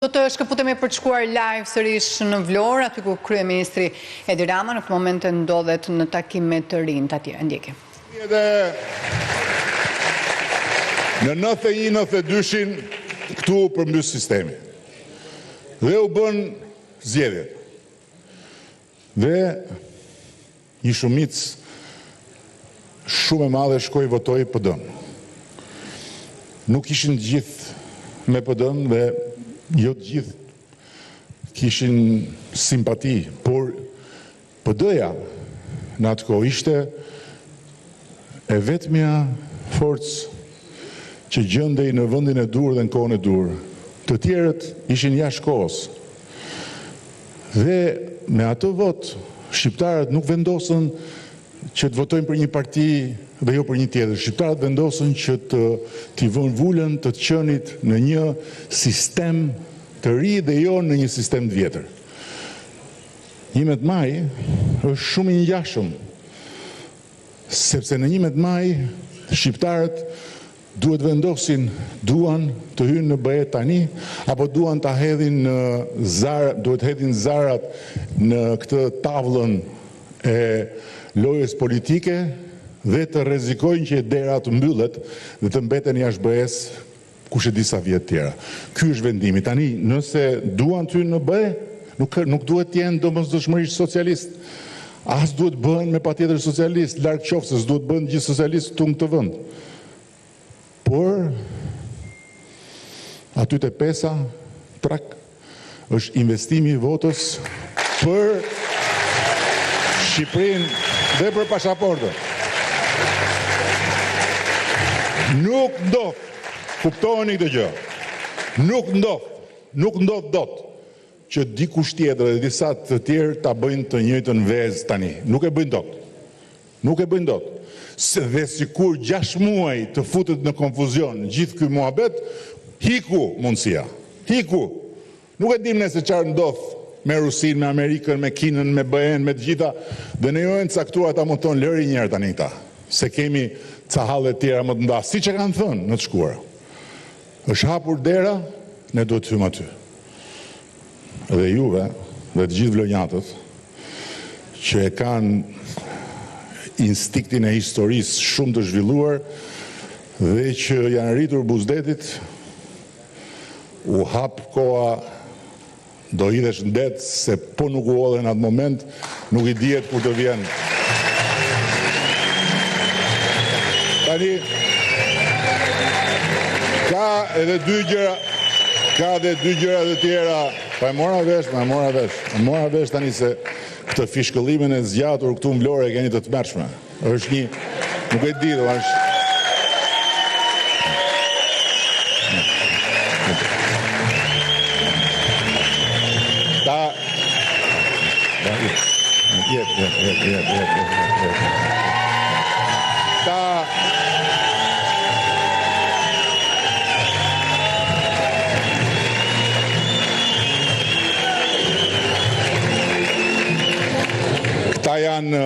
Do të shkëputemi për të shkuar live sërish në Vlorë, aty ku kryeministri Edi Rama në këtë moment ndodhet në takime të rinj atje. Ndjekim. Në 91-92 këtu u përmbys sistemi. Dhe u bën zgjedhjet. Dhe një shumicë shumë e madhe shkoi votoi PD-n. Nuk ishin të gjithë me PD-n dhe jo të gjithë kishin simpati, por PD-ja në atë kohë ishte e vetmja forcë që gjendej në vendin e dur dhe në kohën e dur. Të tjerët ishin jashtë kohës. Dhe me ato vot, shqiptarët nuk vendosën që të votojnë për një parti dhe jo për një tjetër. Shqiptarët vendosën që t'i vënë vulën të qenit në një sistem të ri dhe jo në një sistem të vjetër. 11 maj është shumë i ngjashëm, sepse në 11 maj shqiptarët duhet vendosin duan të hynë në BE tani apo duan ta hedhin në zar, duhet hedhin zarat në këtë tavllën e lojës politike dhe të rrezikojnë që dera të mbyllet dhe të mbeten jashtë BE-s kush e di sa vjet tjera. Ky është vendimi. Tani, nëse duan të hynë në BE, nuk duhet të jenë domosdoshmërisht socialist. As duhet bëhen me patjetër socialist, larg qoftë se s'duhet bëhen gjithë socialist këtu në këtë vend. Por aty te pesa, trak, është investimi i votës për Shqipërinë dhe për pasaportën. Nuk ndodh, kuptoheni këtë gjë. Nuk ndodh dot që dikush tjetër dhe disa të tjerë ta bëjnë të njëjtën vezë tani. Nuk e bëjnë dot. Nuk e bëjnë dot. Dhe sikur 6 muaj të futet në konfuzion gjithë ky muhabet, hiku mundësia. Hiku. Nuk e dim nëse çfarë ndodh me Rusinë, me Amerikën, me Kinën, me BE-n, me të gjitha, dhe ne jojnë caktuar ta monton lëri një herë tani këta, se kemi ca halle të tjera më të nda, siç e kanë thënë në të shkuara. Është hapur dera, ne duhet të hyjmë aty. Dhe juve, dhe të gjithë vlonjatët, që e kanë instiktin e historisë shumë të zhvilluar dhe që janë rritur buzdetit, u hap koha, do hidhesh në det, se po nuk u hodhe në atë moment, nuk i dihet kur të vjen. Tani, ka edhe dy gjëra të tjera, pa e mora vesh tani se këtë fishkëllimin e zgjatur këtu në Vlorë e keni të tmerrshme. Është një, nuk e di, është Këta janë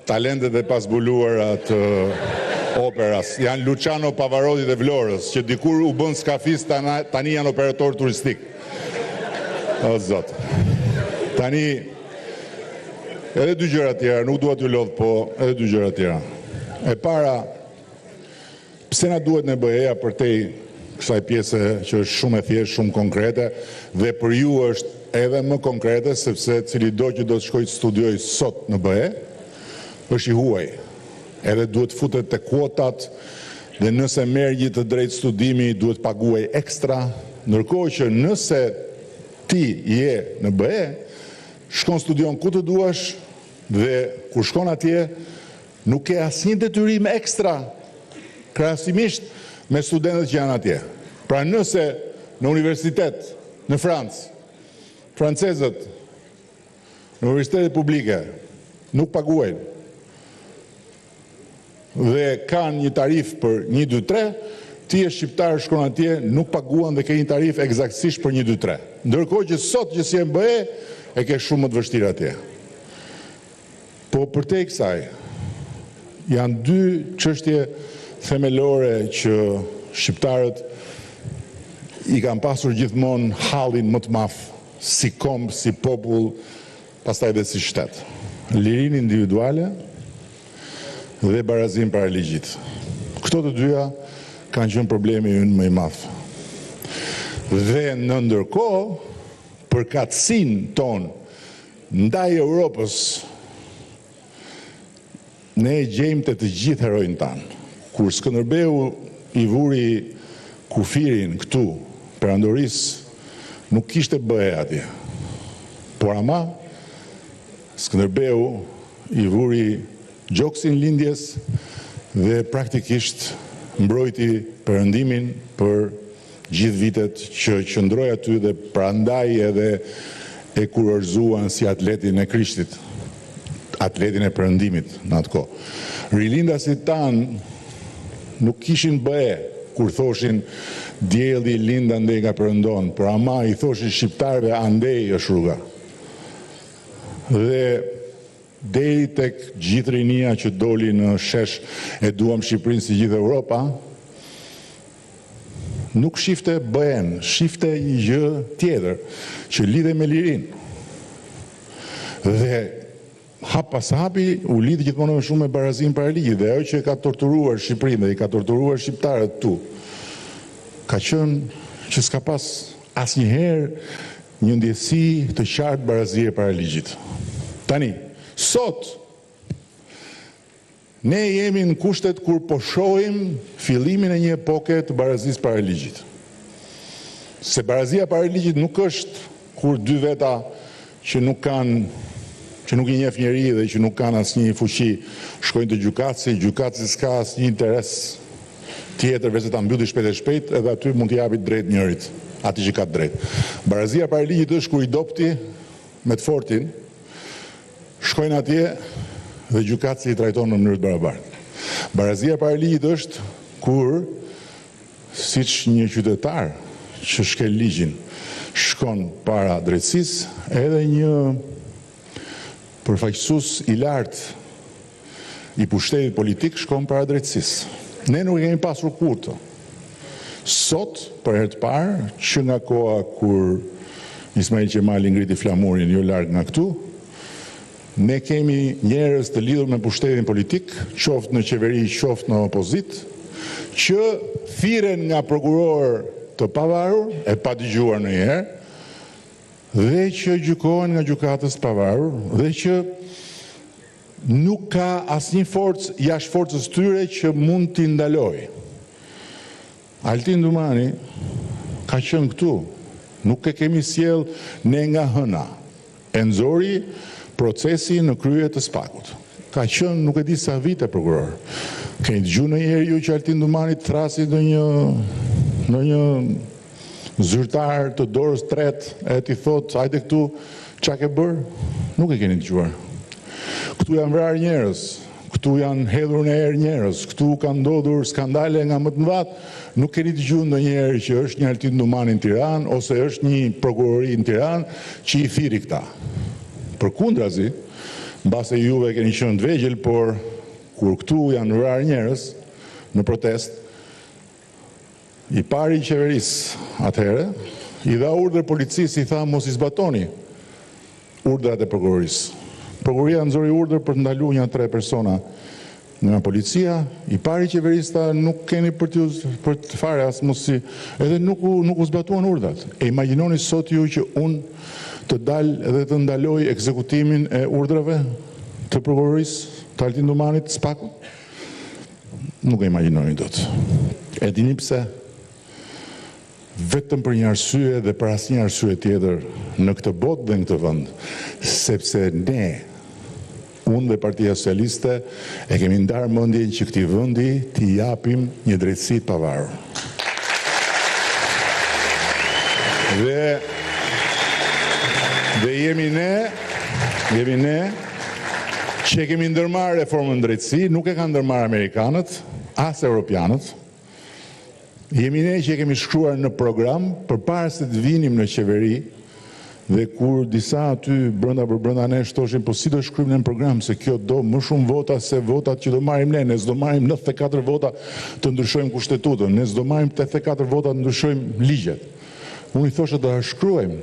talentet e pasbuluara të operas. Janë Luciano Pavarotti dhe Vlorës, që dikur u bën skafist, tani janë operator turistik. O Zot. Tani, edhe dy gjëra tjera, nuk dua t'ju lodh, po edhe dy gjëra tjera. E para, pse na duhet në BE-ja përtej kësaj pjese që është shumë e thjeshtë, shumë konkrete, dhe për ju është edhe më konkrete, sepse cili do që do të shkoj të studioj sot në BE, është i huaj. Edhe duhet futet të kuotat, dhe nëse merr një të drejtë studimi, duhet paguaj ekstra, ndërkohë që nëse ti je në BE, shkon studion ku të duash, dhe kur shkon atje, nuk ke asnjë detyrim ekstra, krahasimisht me studentët që janë atje. Pra nëse në universitet, në Francë, francezët në universitetet publike nuk paguajnë dhe kanë një tarif për 1, 2, 3, ti e shqiptar shkon atje, nuk paguan dhe ke një tarif eksaktësisht për 1, 2, 3. Ndërkohë që sot që si e BE, e ke shumë më të vështirë atje. Po përtej kësaj, janë dy çështje themelore që shqiptarët i kam pasur gjithmonë hallin më të madh si kombë, si popull, pastaj dhe si shtet. Lirinë individuale dhe barazim para ligjit. Këto të dyja kanë qenë problemi ynë më i madh. Dhe në ndërkohë, përkatësinë tonë ndaj Europës, ne e gjejmë të gjithë herojnë tanë. Kur Skënderbeu i vuri kufirin këtu, perandorisë, nuk kishte BE atje. Por ama, Skënderbeu i vuri gjoksin lindjes dhe praktikisht mbrojti perëndimin për gjithë vitet që qëndroi aty dhe prandaj edhe e kurorzuan si atletin e Krishtit, atletin e perëndimit në atë kohë. Rilindasit tanë nuk kishin BE kur thoshin dielli lind andej nga perëndon, por ama i thoshin shqiptarëve andej është rruga. Dhe deri tek gjithë rinia që doli në shesh e duam Shqipërinë si gjithë Europa, nuk shifte BE-n, shifte një gjë tjetër që lidhe me lirinë. Dhe hap pas hapi u lidh gjithmonë më shumë me barazim para ligjit dhe ajo që ka torturuar Shqipërinë dhe i ka torturuar shqiptarët tu, ka qenë që s'ka pas asnjëherë një ndjesi të qartë barazie para ligjit. Tani, sot ne jemi në kushtet kur po shohim fillimin e një epoke të barazisë para ligjit. Se barazia para ligjit nuk është kur dy veta që nuk i njeh njeri dhe që nuk kanë asnjë fuqi shkojnë të gjykatësi s'ka asnjë interes tjetër veç ta mbylli shpejt e shpejt edhe aty mund t'i japi drejt njërit, atij që ka drejt. Barazia para ligjit është kur i dopti me të fortin shkojnë atje dhe gjykatësi i trajton në mënyrë të barabartë. Barazia para ligjit është kur siç një qytetar që shkel ligjin shkon para drejtësisë, edhe një përfaqësues i lartë i pushtetit politik shkon para drejtësisë. Ne nuk kemi pasur kurrë. Sot, për herë të parë, që nga koha kur Ismail Qemali ngriti flamurin jo larg nga këtu, ne kemi njerëz të lidhur me pushtetin politik, qoftë në qeveri, qoftë në opozitë, që thirren nga prokuror të pavarur, e pa dëgjuar ndonjëherë, dhe që gjykohen nga gjykatës pavarur, dhe që nuk ka asnjë forcë jashtë forcës tyre që mund t'i ndalojë. Altin Dumani ka qenë këtu, nuk e kemi sjell ne nga hëna. E nxori procesi në krye të Spakut. Ka qenë nuk e di sa vite prokuror. Keni dëgjuar ndonjëherë ju që Altin Dumani thrasi ndonjë zyrtar të dorës tretë e t'i thotë hajde këtu çka ke bër? Nuk e keni dëgjuar. Këtu janë vrarë njerëz, këtu janë hedhur në erë njerëz, këtu kanë ndodhur skandale nga më të mëdha. Nuk keni dëgjuar ndonjëherë që është një Altin Dumani në Tiranë ose është një prokurori në Tiranë që i thiri këta. Përkundrazi, mbase juve keni qenë të vegjël, por kur këtu janë vrarë njerëz në protestë, i pari i qeverisë atëherë i dha urdhër policisë, i tha mos i zbatoni urdhrat e prokurorisë. Prokuroria nxori urdhër për të ndaluar një 3 persona nga policia, i pari i qeverisë tha nuk keni për të fare as mos si, edhe nuk u zbatuan urdhrat. E imagjinoni sot ju që unë të dal edhe të ndaloj ekzekutimin e urdhrave të prokurorisë të Altin Dumanit të Spakut? Nuk e imagjinoni dot. E dini pse? Vetëm për një arsye dhe për asnjë arsye tjetër në këtë botë dhe në këtë vend, sepse ne, unë dhe Partia Socialiste, e kemi ndarë mendjen që këtij vendi t'i japim një drejtësi të pavarur. Dhe jemi ne që kemi ndërmarrë reformën drejtësi, nuk e kanë ndërmarrë amerikanët, as europianët. Jemi ne që kemi shkruar në program përpara se të vinim në qeveri dhe kur disa aty brenda nesh thoshin po si do shkruajmë në program se kjo do më shumë vota se votat që do marrim ne s'do marrim 94 vota të ndryshojmë kushtetutën, ne s'do marrim 84 vota të ndryshojmë ligjet. Unë i thosha të shkruajmë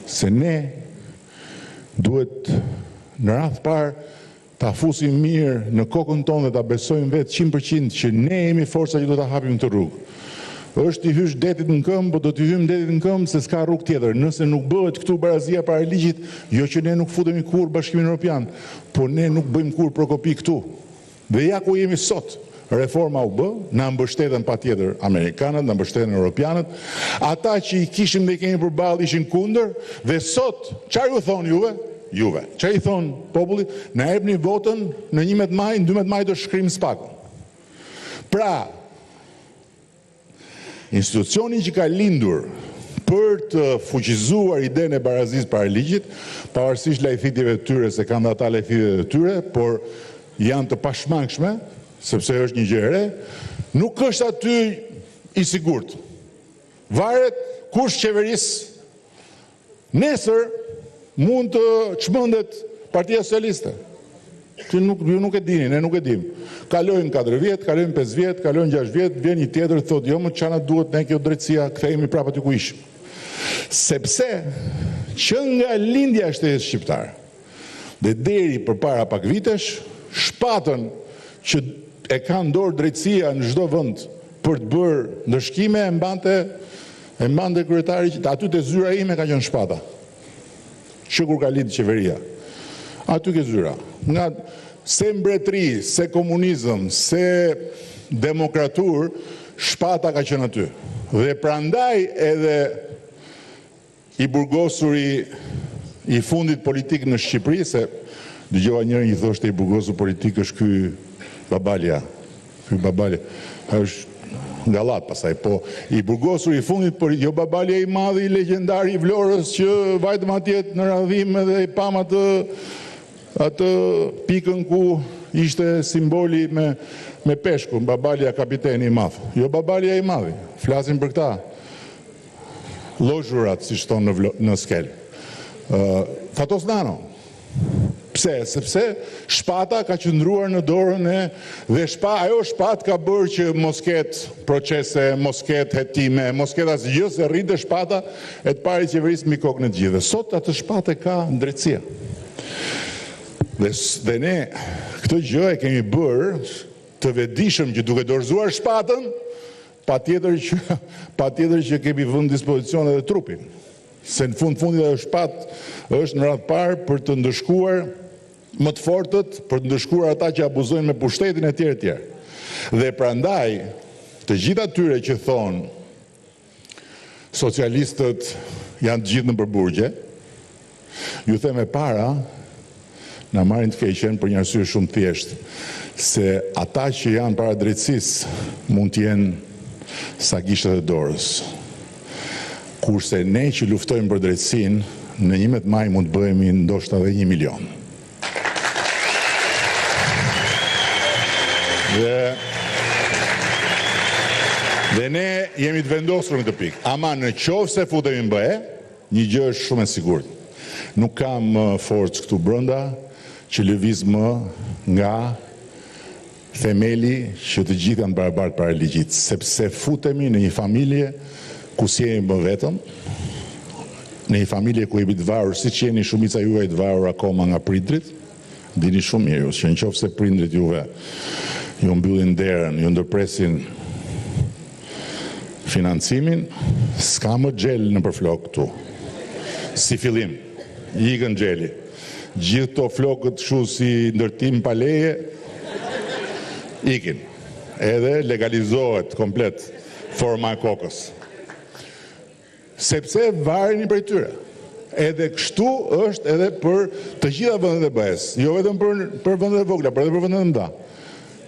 se ne duhet në radhë parë ta fusim mirë në kokën tonë dhe ta besojmë vetë 100% që ne jemi forca që do ta hapim këtë rrugë. Është i hysh detit në këmbë, po do t'i hym detit në këmbë se s'ka rrugë tjetër. Nëse nuk bëhet këtu barazia para ligjit, jo që ne nuk futemi kur Bashkimin Evropian, po ne nuk bëjmë kur prokopi këtu. Dhe ja ku jemi sot. Reforma u bë, na mbështetën patjetër amerikanët, na mbështetën europianët, ata që i kishim dhe i kemi përballë ishin kundër, dhe sot çfarë ju thon Juve? Çfarë i thon popullit? Na jepni votën në 11 maj, në 12 maj do shkrim spakun. Pra, institucioni që ka lindur për të fuqizuar idenë e barazisë para ligjit, pavarësisht lajthitjeve të tyre, se kanë dhe ata lajthitjeve të tyre, por janë të pashmangshme, sepse është një gjë e re, nuk është aty i sigurt. Varet kush qeverisë. Nesër mund të çmendet Partia Socialiste. Ju nuk e dini, ne nuk e dim. Kalojnë 4 vjet, kalojnë 5 vjet, kalojnë 6 vjet, vjen një tjetër thotë jo më çana duhet ne kjo drejtësia, kthehemi prapë aty ku ishim. Sepse që nga lindja e shtetit shqiptar dhe deri përpara pak vitesh, shpatën që e ka dorë drejtësia në çdo vend për të bërë ndëshkime e mbante kryetari që aty te zyra ime ka qenë shpata. Që kur ka lidhur qeveria. Aty ke zyra. Nga se mbretëri, se komunizëm, se demokratur, shpata ka qenë aty. Dhe prandaj edhe i burgosuri i fundit politik në Shqipëri, se dëgjova njërin i thoshte i burgosur politik është ky Babalja. Ky Babalja është nga lat pasaj, po i burgosur i fundit politik, jo Babalja i madh i legjendari i Vlorës që vajtëm atje në radhim dhe i pam atë pikën ku ishte simboli me peshku, Babalja kapiteni i madh. Jo Babalja i madh, flasim për këta lozhurat, si thonë në skel. Fatos Nano. Pse? Sepse shpata ka qëndruar në dorën dhe ajo shpat ka bërë që mos ketë procese, mos ketë hetime, mos ketë asgjë, se rritë shpata e të pari qeverisë mbi kokën e të gjithë. Sot atë shpatë ka drejtësia. Dhe ne këtë gjë e kemi bërë të vetëdijshëm që duke dorëzuar shpatën, patjetër që kemi vënë dispozicion edhe trupin. Se në fundit ajo shpatë është në radhë parë për të ndëshkuar më të fortët, për të ndëshkuar ata që abuzojnë me pushtetin e tjerë tjerë. Dhe prandaj, të gjitha tyre që thonë socialistët janë të gjithë në përburgje, ju them e para, na marrin të keqen për një arsye shumë thjeshtë, se ata që janë para drejtësisë mund të jenë sa gishtat e dorës. Kurse ne që luftojmë për drejtësinë, në 11 maj mund të bëhemi ndoshta edhe 1 milion. Dhe ne jemi të vendosur në këtë pikë. Ama në qoftë se futemi në BE, një gjë është shumë e sigurt. Nuk kam forcë këtu brenda që lëviz më nga themeli që të gjithë janë barabartë para ligjit, sepse futemi në një familje ku si jemi më vetëm, në një familje ku jemi të varur, si që jeni shumica juve të varur akoma nga prindrit, dini shumë mirë, që në qoftë se prindrit juve ju mbyllin derën, ju ndërpresin financimin, s'ka më xhel në përflok këtu. Si fillim, ikën xheli. Gjithë to flokët shu si ndërtim pa leje, ikin. Edhe legalizohet komplet forma e kokës. Sepse vareni prej tyre. Edhe kështu është edhe për të gjitha vendet e BE-s, jo vetëm për vendet e vogla, por edhe për vendet e mëdha.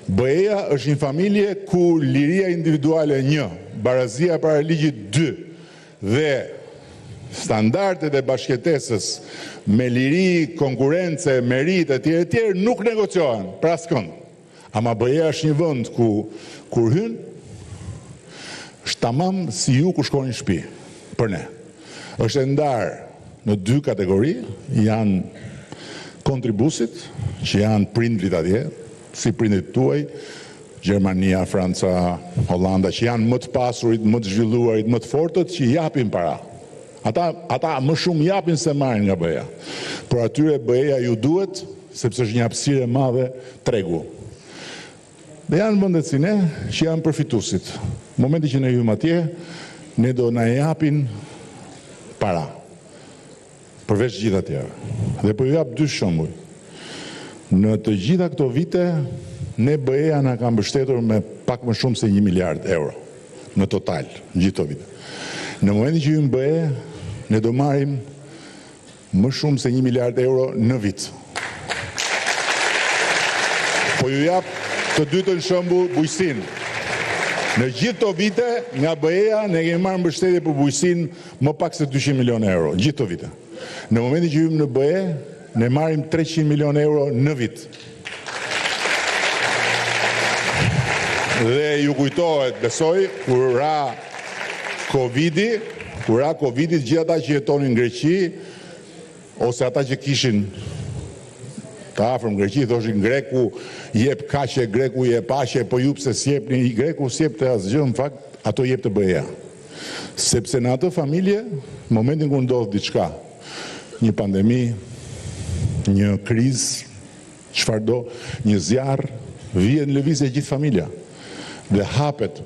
BE-ja është një familje ku liria individuale 1, barazia para ligjit 2 dhe standardet e bashkëtesës me liri, konkurrence, merit e tjerë nuk negociohen për askënd. Ama BE-ja është një vend ku kur hyn është tamam si ju ku shkoni në shtëpi për ne. Është e ndarë në 2 kategori, janë kontribusit, që janë prindrit atje, si prindrit tuaj, Gjermania, Franca, Hollanda, që janë më të pasurit, më të zhvilluarit, më të fortët, që japin para. Ata më shumë japin se marrin nga BE-ja. Por atyre BE-ja ju duhet, sepse është një hapësirë e madhe tregu. Dhe janë vendet si ne që janë përfituesit. Në momentin që ne hyjmë atje, ne do na japin para. Përveç gjitha tjera. Dhe po ju jap dy shembuj. Në të gjitha këto vite, ne BE-ja na ka mbështetur me pak më shumë se 1 miliard euro në total, në gjithë këto vite. Në momentin që hyjmë BE, ne do marrim më shumë se 1 miliard euro në vit. Po ju jap të dytën shembull bujqësinë. Në gjithë këto vite, nga BE-ja ne kemi marrë mbështetje për bujqësinë më pak se 200 milionë euro, gjithë këto vite. Në momentin që hyjmë në BE, ne marrim 300 milionë euro në vit. Dhe ju kujtohet, besoj, kur ra Covidi, gjithë ata që jetonin në Greqi, ose ata që kishin të afërm Greqi, thoshin Greku jep kaqe, Greku jep aqe, po ju pse s'jepni, Greku s'jep të asgjë, në fakt, ato jep të BE-ja. Sepse në atë familje, momentin kur ndodh diçka, një pandemi, një krizë, çfarëdo, një zjarr, vjen në lëvizje gjithë familja. Dhe hapet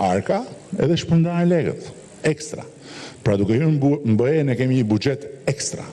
arka edhe shpërndahen lekët, ekstra. Pra duke hyrë në BE ne kemi një buxhet ekstra.